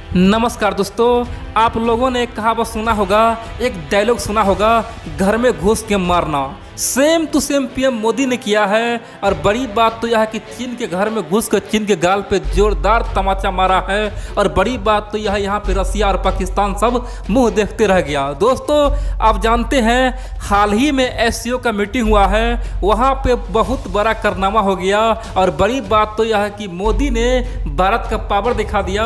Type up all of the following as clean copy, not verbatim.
नमस्कार दोस्तों, आप लोगों ने एक कहावत सुना होगा, एक डायलॉग सुना होगा, घर में घुस के मारना। Same to same PM Modi ने किया है। और बड़ी बात तो यह है कि चीन के घर में घुस कर चीन के गाल पे जोरदार तमाचा मारा है। और बड़ी बात तो यह है यहाँ पे रसिया और पाकिस्तान सब मुंह देखते रह गया। दोस्तों, आप जानते हैं हाल ही में एससीओ का मीटिंग हुआ है, वहाँ पे बहुत बड़ा कारनामा हो गया। और बड़ी बात तो यह है कि मोदी ने भारत का पावर दिखा दिया।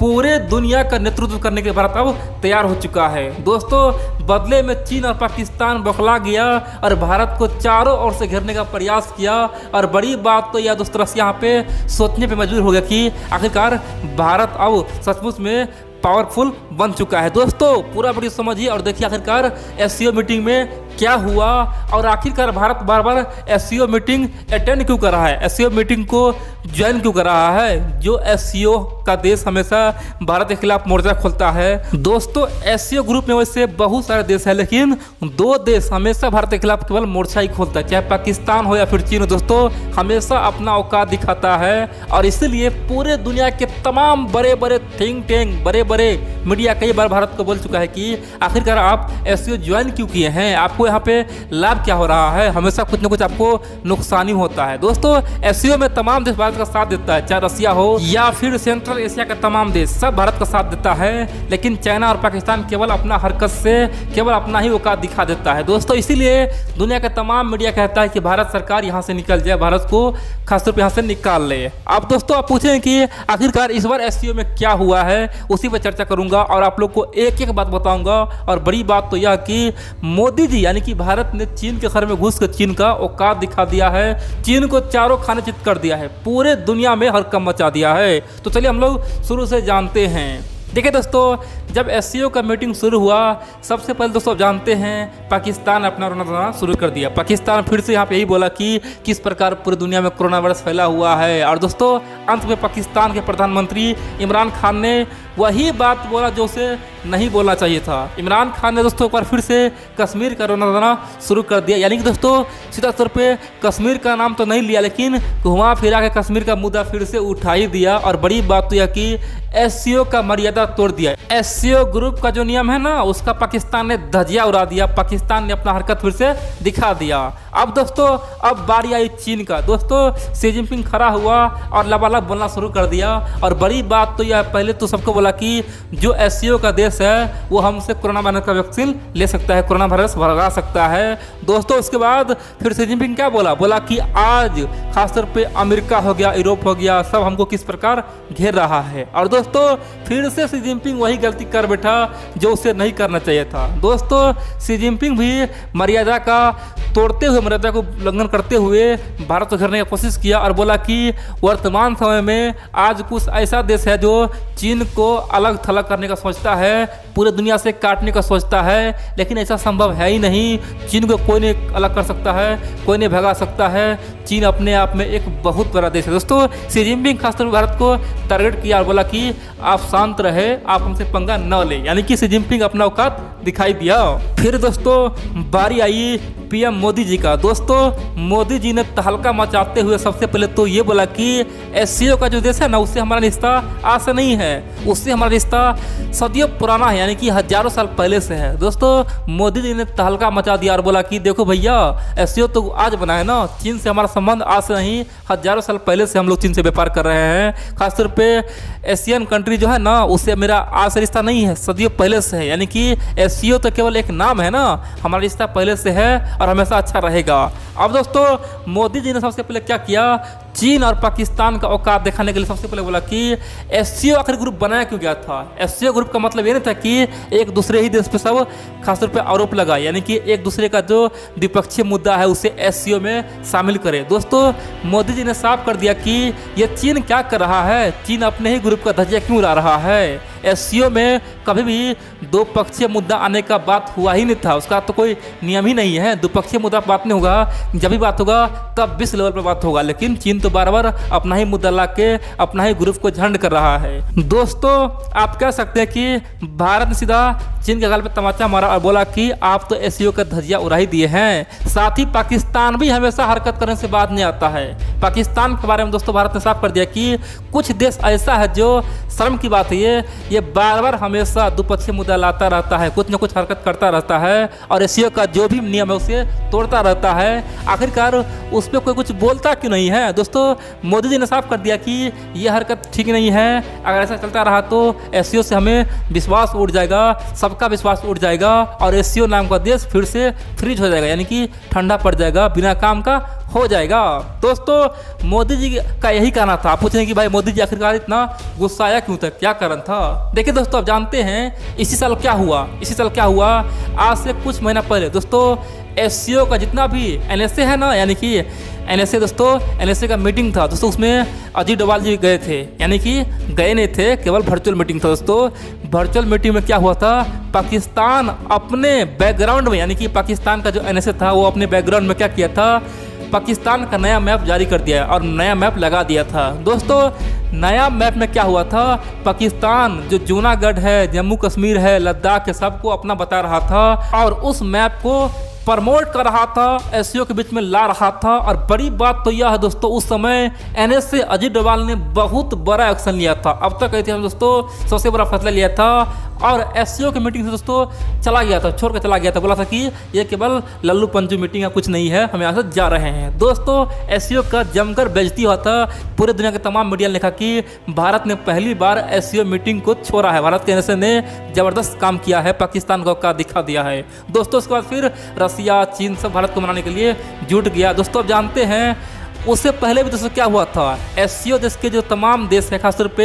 पूरे दुनिया का नेतृत्व करने के भारत अब तैयार हो चुका है। दोस्तों, बदले में चीन और पाकिस्तान बौखला गया और भारत को चारों ओर से घेरने का प्रयास किया। और बड़ी बात तो यह दोस्तों यहाँ पे सोचने पे मजबूर हो गया कि आखिरकार भारत अब सचमुच में पावरफुल बन चुका है। दोस्तों, पूरा वीडियो समझिए और देखिए आखिरकार एससीओ मीटिंग में क्या हुआ और आखिरकार भारत बार बार एससीओ मीटिंग अटेंड क्यों कर रहा है, एससीओ मीटिंग को ज्वाइन क्यों कर रहा है। जो एससीओ का देश हमेशा भारत के खिलाफ मोर्चा खोलता है। दोस्तों, एससीओ ग्रुप में वैसे बहुत सारे देश हैं, लेकिन दो देश हमेशा भारत के खिलाफ केवल मोर्चा ही खोलता है, चाहे पाकिस्तान हो या फिर चीन हो। दोस्तों, हमेशा अपना औकात दिखाता है और इसीलिए पूरे दुनिया के तमाम बड़े बड़े थिंक टैंक, बड़े बड़े मीडिया कई बार भारत को बोल चुका है कि आखिरकार आप एससीओ ज्वाइन क्यों किए हैं, आपको यहाँ पे लाभ क्या हो रहा है। हमेशा कुछ ना कुछ आपको नुकसान ही होता है। दोस्तों, एससीओ में तमाम देश भारत का साथ देता है, चाहे रसिया हो या फिर सेंट्रल एशिया का तमाम देश, सब भारत का साथ देता है। लेकिन चाइना और पाकिस्तान केवल अपना हरकत से केवल अपना ही औकात दिखा देता है। दोस्तों, इसीलिए दुनिया का तमाम मीडिया कहता है कि भारत सरकार यहाँ से निकल जाए, भारत को खासतौर पर यहाँ से निकाल ले। अब दोस्तों, आप पूछें कि आखिरकार इस बार एससीओ में क्या हुआ है, उसी पर चर्चा करूंगा और आप लोग को एक एक बात बताऊंगा। और बड़ी बात तो यह कि मोदी जी यानी कि भारत ने चीन के घर में घुस कर चीन का औकात दिखा दिया है, चीन को चारों खाने चित कर दिया है, पूरे दुनिया में हड़कंप मचा दिया है। तो चलिए हम लोग शुरू से जानते हैं। देखिए दोस्तों, जब एससीओ का मीटिंग शुरू हुआ, सबसे पहले दोस्तों जानते हैं पाकिस्तान अपना रोना धोना शुरू कर दिया। पाकिस्तान फिर से यहाँ पे यही बोला कि किस प्रकार पूरी दुनिया में कोरोना वायरस फैला हुआ है। और दोस्तों, अंत में पाकिस्तान के प्रधानमंत्री इमरान खान ने वही बात बोला जो उसे नहीं बोलना चाहिए था। इमरान खान ने दोस्तों एक बार फिर से कश्मीर का रोना धोना शुरू कर दिया। यानी कि दोस्तों, सीधा तौर पे कश्मीर का नाम तो नहीं लिया, लेकिन घुमा फिरा के कश्मीर का मुद्दा फिर से उठा ही दिया। और बड़ी बात तो यह कि एससीओ का मर्यादा तोड़ दिया। एससीओ ग्रुप का जो नियम है ना, उसका पाकिस्तान ने धज्जियां उड़ा दिया। पाकिस्तान ने अपना हरकत फिर से दिखा दिया। अब दोस्तों, अब बारी आई चीन का। दोस्तों, शी जिनपिंग खड़ा हुआ और लबालब बोलना शुरू कर दिया। और बड़ी बात तो यह, पहले तो सबको बोला कि जो एससीओ का देश है वो हमसे कोरोना वायरस का वैक्सीन ले सकता है, कोरोना वायरस भगा सकता है। दोस्तों, उसके बाद फिर शी जिनपिंग क्या बोला कि आज खासतौर पे अमेरिका हो गया, यूरोप हो गया, सब हमको किस प्रकार घेर रहा है। और दोस्तों, फिर से शी जिनपिंग वही गलती कर बैठा जो उसे नहीं करना चाहिए था। दोस्तों, शी जिनपिंग भी मर्यादा का तोड़ते हुए, मर्यादा को उल्लंघन करते हुए भारत को घेरने की कोशिश किया और बोला कि वर्तमान समय में आज कुछ ऐसा देश है जो चीन को अलग थलग करने का सोचता है, पूरे दुनिया से काटने का सोचता है, लेकिन ऐसा संभव है ही नहीं। चीन को कोई नहीं अलग कर सकता है, कोई नहीं भगा सकता है। चीन अपने आप में एक बहुत बड़ा देश है। दोस्तों, शी जिनपिंग खासतौर पर भारत को टारगेट किया और बोला कि आप शांत रहे, आप हमसे पंगा न ले। यानी कि शी जिनपिंग अपना औकात दिखाई दिया। फिर दोस्तों, बारी आई पीएम मोदी जी का। दोस्तों, मोदी जी ने तहलका मचाते हुए सबसे पहले तो ये बोला कि एससीओ का जो देश है ना, उससे हमारा रिश्ता आज से नहीं है, उससे हमारा रिश्ता सदियों पुराना है, यानी कि हजारों साल पहले से है। दोस्तों, मोदी जी ने तहलका मचा दिया और बोला कि देखो भैया, एससीओ तो आज बना है ना, चीन से हमारा संबंध आज से नहीं, हजारों साल पहले से हम लोग चीन से व्यापार कर रहे हैं। खासतौर पे एशियन कंट्री जो है ना, उससे मेरा आज से रिश्ता नहीं है, सदियों पहले से है। यानी कि एससीओ तो केवल एक नाम है ना, हमारा रिश्ता पहले से है और हमेशा अच्छा रहेगा। अब दोस्तों, मोदी जी ने सबसे पहले क्या किया, चीन और पाकिस्तान का औकात दिखाने के लिए सबसे पहले बोला कि एससीओ आखिर ग्रुप बनाया क्यों गया था। एससीओ ग्रुप का मतलब ये नहीं था कि एक दूसरे ही देश पे सब खासतौर पे आरोप लगाए, यानी कि एक दूसरे का जो द्विपक्षीय मुद्दा है उसे एससीओ में शामिल करे। दोस्तों, मोदी जी ने साफ कर दिया कि ये चीन क्या कर रहा है, चीन अपने ही ग्रुप का धज्जियां क्यों उड़ा रहा है। एससीओ में कभी भी दो पक्षीय मुद्दा आने का बात हुआ ही नहीं था। उसका तो कोई नियम ही नहीं है। द्विपक्षीय मुद्दा पर बात नहीं होगा, जब भी बात होगा तब विश्व लेवल पर बात होगा। लेकिन चीन तो बार बार अपना ही मुद्दा ला के अपना ही ग्रुप को झंड कर रहा है। दोस्तों आप कह सकते हैं कि भारत ने सीधा चीन के गाल पे तमाचा मारा और बोला कि आप तो एससीओ का धज्जियां उड़ा ही दिए हैं। साथ ही पाकिस्तान भी हमेशा हरकत करने से बात नहीं आता है। पाकिस्तान के बारे में दोस्तों भारत ने साफ कर दिया कि कुछ देश ऐसा है जो शर्म की बात है, ये बार बार हमेशा द्विपक्षीय मुद्दा लाता रहता है, कुछ न कुछ हरकत करता रहता है और एससीओ का जो भी नियम है उसे तोड़ता रहता है। आखिरकार उस पर कोई कुछ बोलता क्यों नहीं है। दोस्तों मोदी जी ने साफ कर दिया कि यह हरकत ठीक नहीं है। अगर ऐसा चलता रहा तो एससीओ से हमें विश्वास उठ जाएगा, सबका विश्वास उठ जाएगा और एससीओ नाम का देश फिर से फ्रीज हो जाएगा, यानी कि ठंडा पड़ जाएगा, बिना काम का हो जाएगा। दोस्तों मोदी जी का यही कहना था। आप पूछेंगे कि भाई मोदी जी आखिरकार इतना गुस्साया क्यों था, क्या कारण था। देखिए दोस्तों आप जानते हैं इसी साल क्या हुआ। आज से कुछ महीना पहले दोस्तों एससीओ का जितना भी एनएसए है ना, यानी कि एनएसए दोस्तों एनएसए का मीटिंग था दोस्तों, उसमें अजीत डोभाल जी गए थे, यानी कि गए नहीं थे, केवल वर्चुअल मीटिंग था दोस्तों। वर्चुअल मीटिंग में क्या हुआ था, पाकिस्तान अपने बैकग्राउंड में, यानी कि पाकिस्तान का जो एनएसए था वो अपने बैकग्राउंड में क्या किया था, पाकिस्तान का नया मैप जारी कर दिया और नया मैप लगा दिया था। दोस्तों नया मैप में क्या हुआ था, पाकिस्तान जो जूनागढ़ है, जम्मू कश्मीर है, लद्दाख के सबको अपना बता रहा था और उस मैप को प्रमोट कर रहा था, एससीओ के बीच में ला रहा था। और बड़ी बात तो यह है दोस्तों उस समय एनएसए अजीत डोभाल ने बहुत बड़ा एक्शन लिया था। अब तक कहते हैं दोस्तों सबसे बड़ा फैसला लिया था और एससीओ की मीटिंग से दोस्तों चला गया था, छोड़ कर चला गया था, बोला था कि ये केवल लल्लू पंजू मीटिंग या कुछ नहीं है, हम यहाँ से जा रहे हैं। दोस्तों एससीओ का जमकर बेइज्जती हुआ था, पूरे दुनिया के तमाम मीडिया ने लिखा कि भारत ने पहली बार एससीओ मीटिंग को छोड़ा है, भारत के एनएसए ने जबरदस्त काम किया है, पाकिस्तान को का दिखा दिया है। दोस्तों उसके बाद फिर रसिया चीन सब भारत को मनाने के लिए जुट गया। दोस्तों आप जानते हैं उससे पहले भी दोस्तों क्या हुआ था, एससीओ देश के जो तमाम देश है खासतौर पे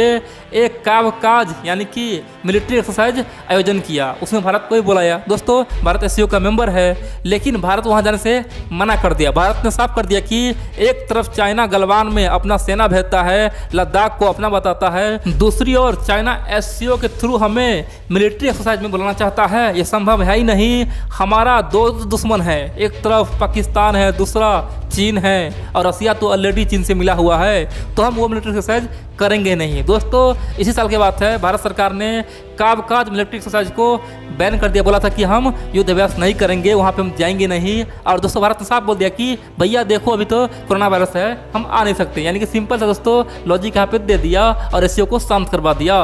एक काज यानी कि मिलिट्री एक्सरसाइज आयोजन किया, उसमें भारत को भी बुलाया। दोस्तों भारत एससीओ का मेंबर है लेकिन भारत वहां जाने से मना कर दिया। भारत ने साफ कर दिया कि एक तरफ चाइना गलवान में अपना सेना भेजता है, लद्दाख को अपना बताता है, दूसरी ओर चाइना एससीओ के थ्रू हमें मिलिट्री एक्सरसाइज में बुलाना चाहता है। ये संभव है ही नहीं, हमारा दो दुश्मन है, एक तरफ पाकिस्तान है, दूसरा चीन है और रसिया तो ऑलरेडी चीन से मिला हुआ है, तो हम वो मिलिट्री एक्सरसाइज करेंगे नहीं। दोस्तों इसी साल की बात है, भारत सरकार ने काज मिलिट्री एक्सरसाइज को बैन कर दिया, बोला था कि हम युद्ध अभ्यास नहीं करेंगे, वहाँ पे हम जाएंगे नहीं। और दोस्तों भारत ने साफ बोल दिया कि भैया देखो अभी तो कोरोना वायरस है, हम आ नहीं सकते, यानी कि सिंपल सा दोस्तों लॉजिक यहाँ पे दे दिया और एससीओ को शांत करवा दिया।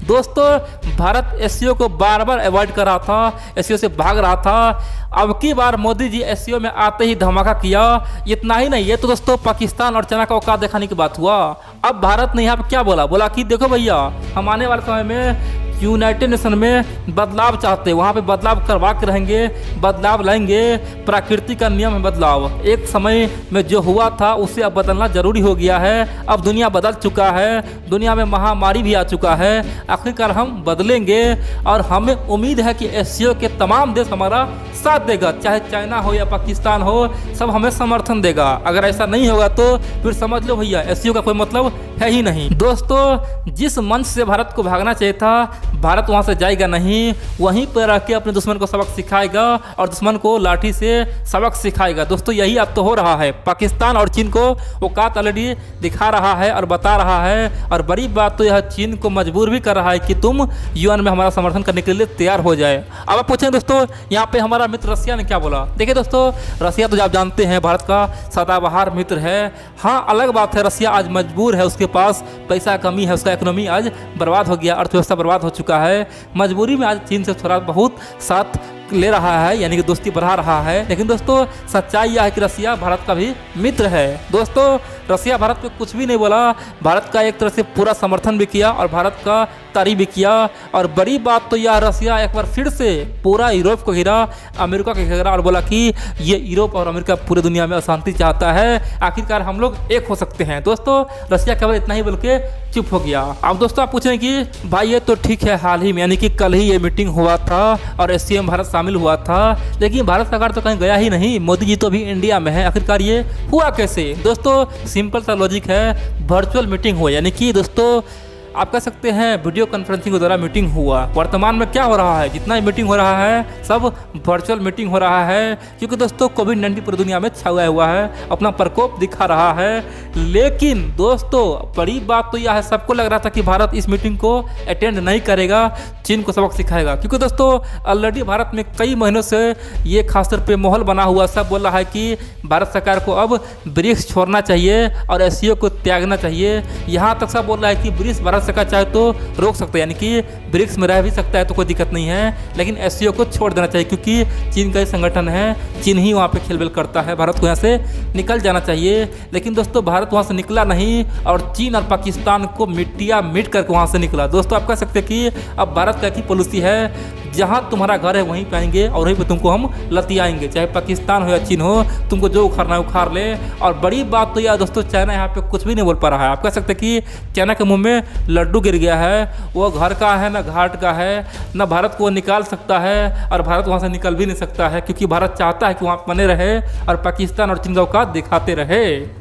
दोस्तों भारत एससीओ को बार बार अवॉइड कर रहा था, एससीओ से भाग रहा था। अब की बार मोदी जी एससीओ में आते ही धमाका किया। इतना ही नहीं, ये तो दोस्तों पाकिस्तान और चाइना का औकात दिखाने की बात हुआ। अब भारत ने यहाँ पे क्या बोला कि देखो भैया हम आने वाले समय में यूनाइटेड नेशन में बदलाव चाहते हैं, वहाँ पे बदलाव करवा के रहेंगे, बदलाव लाएंगे, प्रकृति का नियम है बदलाव। एक समय में जो हुआ था उससे अब बदलना जरूरी हो गया है, अब दुनिया बदल चुका है, दुनिया में महामारी भी आ चुका है, आखिरकार हम बदलेंगे और हमें उम्मीद है कि एससीओ के तमाम देश हमारा साथ देगा, चाहे चाइना हो या पाकिस्तान हो, सब हमें समर्थन देगा। अगर ऐसा नहीं होगा तो फिर समझ लो भैया एससीओ का कोई मतलब है ही नहीं। दोस्तों जिस मंच से भारत को भागना चाहिए था, भारत वहां से जाएगा नहीं, वहीं पर रह के अपने दुश्मन को सबक सिखाएगा और दुश्मन को लाठी से सबक सिखाएगा। दोस्तों यही अब तो हो रहा है, पाकिस्तान और चीन को औकात ऑलरेडी दिखा रहा है और बता रहा है। और बड़ी बात तो यह चीन को मजबूर भी कर रहा है कि तुम यूएन में हमारा समर्थन करने के लिए तैयार हो जाए। अब आप पूछें दोस्तों यहाँ पे हमारा मित्र रसिया ने क्या बोला। देखिए दोस्तों रसिया तो आप जानते हैं भारत का सदाबहार मित्र है। हाँ अलग बात है रसिया आज मजबूर है, उसके पास पैसा कमी है, उसका इकोनॉमी आज बर्बाद हो गया, अर्थव्यवस्था बर्बाद हो चुका है, मजबूरी में आज चीन से थोड़ा बहुत साथ ले रहा है, यानी कि दोस्ती बढ़ा रहा है। लेकिन दोस्तों सच्चाई यह है कि रसिया भारत का भी मित्र है। दोस्तों रसिया भारत पे कुछ भी नहीं बोला, भारत का एक तरह से पूरा समर्थन भी किया और भारत का तारीफ भी किया। और बड़ी बात तो यह रसिया एक बार फिर से पूरा यूरोप को घेरा, अमेरिका को घेरा और बोला कि ये यूरोप और अमेरिका पूरी दुनिया में अशांति चाहता है, आखिरकार हम लोग एक हो सकते हैं। दोस्तों रसिया केवल इतना ही बोल के चुप हो गया। अब दोस्तों आप पूछें कि भाई ये तो ठीक है, हाल ही में यानी कि कल ही ये मीटिंग हुआ था और एससीओ भारत शामिल हुआ था, लेकिन भारत सरकार तो कहीं गया ही नहीं, मोदी जी तो अभी इंडिया में है, आखिरकार ये हुआ कैसे। दोस्तों सिंपल सा लॉजिक है, वर्चुअल मीटिंग हुआ, यानी कि दोस्तों आप कह सकते हैं वीडियो कॉन्फ्रेंसिंग के द्वारा मीटिंग हुआ। वर्तमान में क्या हो रहा है, जितना भी मीटिंग हो रहा है सब वर्चुअल मीटिंग हो रहा है, क्योंकि दोस्तों कोविड-19 पूरी दुनिया में छाया हुआ है, अपना प्रकोप दिखा रहा है। लेकिन दोस्तों बड़ी बात तो यह है, सबको लग रहा था कि भारत इस मीटिंग को अटेंड नहीं करेगा, चीन को सबक सिखाएगा, क्योंकि दोस्तों ऑलरेडी भारत में कई महीनों से ये खासतौर पे माहौल बना हुआ, सब बोल रहा है कि भारत सरकार को अब ब्रिक्स छोड़ना चाहिए और एससीओ को त्यागना चाहिए। यहाँ तक सब बोल रहा है कि ब्रिक्स भारत सरकार चाहे तो रोक सकता है, यानी कि ब्रिक्स में रह भी सकता है तो कोई दिक्कत नहीं है, लेकिन एससीओ को छोड़ देना चाहिए, क्योंकि चीन का ही संगठन है, चीन ही वहाँ पे खेलबेल करता है, भारत को यहाँ से निकल जाना चाहिए। लेकिन दोस्तों भारत वहाँ से निकला नहीं और चीन और पाकिस्तान को मिट्टिया मीट करके वहाँ से निकला। दोस्तों आप कह सकते हैं कि अब भारत का की पॉलिसी है, जहाँ तुम्हारा घर है वहीं पाएंगे और वहीं पे तुमको हम लतियाएंगे, चाहे पाकिस्तान हो या चीन हो, तुमको जो उखाड़ना है उखाड़ ले। और बड़ी बात तो यह दोस्तों, चाइना यहाँ पे कुछ भी नहीं बोल पा रहा है। आप कह सकते हैं कि चाइना के मुंह में लड्डू गिर गया है, वो घर का है ना घाट का है, ना भारत को निकाल सकता है और भारत वहाँ से निकल भी नहीं सकता है, क्योंकि भारत चाहता है कि वहाँ बने रहे और पाकिस्तान और चीन का औकात दिखाते रहे।